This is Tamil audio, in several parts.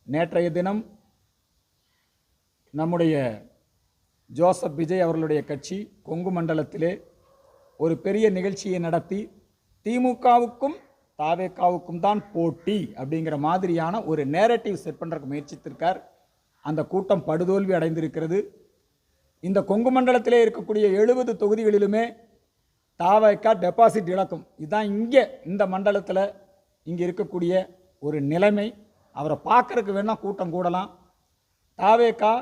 நேற்றைய தினம் நம்முடைய ஜோசப் விஜய் அவர்களுடைய கட்சி கொங்கு மண்டலத்திலே ஒரு பெரிய நிகழ்ச்சியை நடத்தி திமுகவுக்கும் தாவேகாவுக்கும் தான் போட்டி அப்படிங்கிற மாதிரியான ஒரு நேரட்டிவ் செட் பண்ணுறதுக்கு முயற்சித்திருக்கார். அந்த கூட்டம் படுதோல்வி அடைந்திருக்கிறது. இந்த கொங்கு மண்டலத்திலே இருக்கக்கூடிய 70 தொகுதிகளிலுமே தாவேகா டெபாசிட் இழக்கும். இதுதான் இங்கே இந்த மண்டலத்தில் இங்கே இருக்கக்கூடிய ஒரு நிலைமை. அவரை பார்க்கறதுக்கு வேணால் கூட்டம் கூடலாம். தாவேகா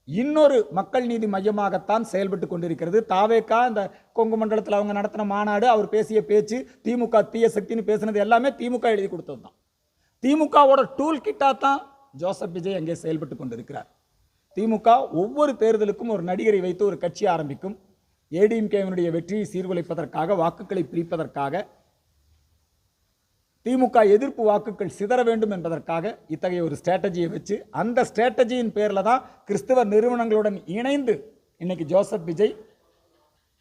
இன்னொரு மக்கள் நீதி மையமாகத்தான் செயல்பட்டு கொண்டிருக்கிறது. தாவேகா இந்த கொங்கு மண்டலத்தில் அவங்க நடத்தின மாநாடு, அவர் பேசிய பேச்சு, திமுக தீய சக்தின்னு பேசுனது எல்லாமே திமுக எழுதி கொடுத்தது தான். திமுகவோட டூல் கிட்டாக தான் ஜோசப் விஜய் அங்கே செயல்பட்டு கொண்டிருக்கிறார். திமுக ஒவ்வொரு தேர்தலுக்கும் ஒரு நடிகரை வைத்து ஒரு கட்சி ஆரம்பிக்கும். ஏடிஎம்கேவினுடைய வெற்றியை சீர்குலைப்பதற்காக, வாக்குகளை பிரிப்பதற்காக, திமுக எதிர்ப்பு வாக்குகள் சிதற வேண்டும் என்பதற்காக இத்தகைய ஒரு ஸ்ட்ராட்டஜியை வச்சு, அந்த ஸ்ட்ராட்டஜியின் பேரில் தான் கிறிஸ்தவ நிறுவனங்களுடன் இணைந்து இன்னைக்கு ஜோசப் விஜய்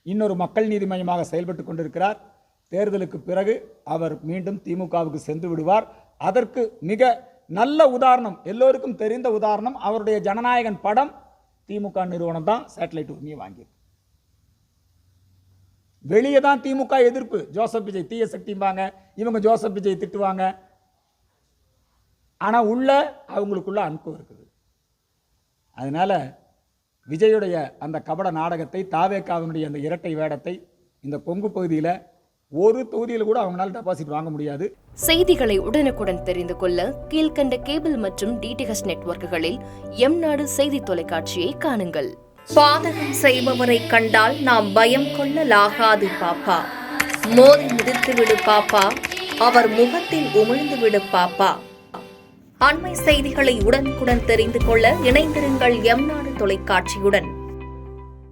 இன்னொரு மக்கள் நீதி மையமாக செயல்பட்டு கொண்டிருக்கிறார். தேர்தலுக்கு பிறகு அவர் மீண்டும் திமுகவுக்கு சென்று விடுவார். அதற்கு மிக நல்ல உதாரணம், எல்லோருக்கும் தெரிந்த உதாரணம், அவருடைய ஜனநாயகன் படம் திமுக நிறுவனம் தான் சேட்டலைட் உரிமையை வாங்கியது. வெளியே தான் திமுக எதிர்ப்பு, ஜோசப் விஜய் தீய சக்திம்பாங்க, இவங்க ஜோசப் விஜய் திட்டுவாங்க. ஆனால் உள்ள அவங்களுக்குள்ள அனுபவம் இருக்குது. அதனால விஜயுடைய அந்த கபட நாடகத்தை, தாவேகாவினுடைய அந்த இரட்டை வேடத்தை இந்த கொங்கு பகுதியில் ஒரு தொகுதியில் கூட அவங்களால டெபாசிட் வாங்க முடியாது. செய்திகளை உடனுக்குடன் தெரிந்து கொள்ள கீழ்கண்ட கேபிள் மற்றும் டிடிஹெச் நெட்வொர்க்குகளில் எம்நாடு செய்தி தொலைக்காட்சியை காணுங்கள். பாதகம் செய்பவரை கண்டால் நாம் பயம் கொள்ளலாகாது பாப்பா. மோதி மிதித்து விடு பாப்பா, அவர் முகத்தில் உமிழ்ந்து விடு பாப்பா. அண்மை செய்திகளை உடனுக்குடன் தெரிந்து கொள்ள இணைந்திருங்கள் எம்நாடு தொலைக்காட்சியுடன்.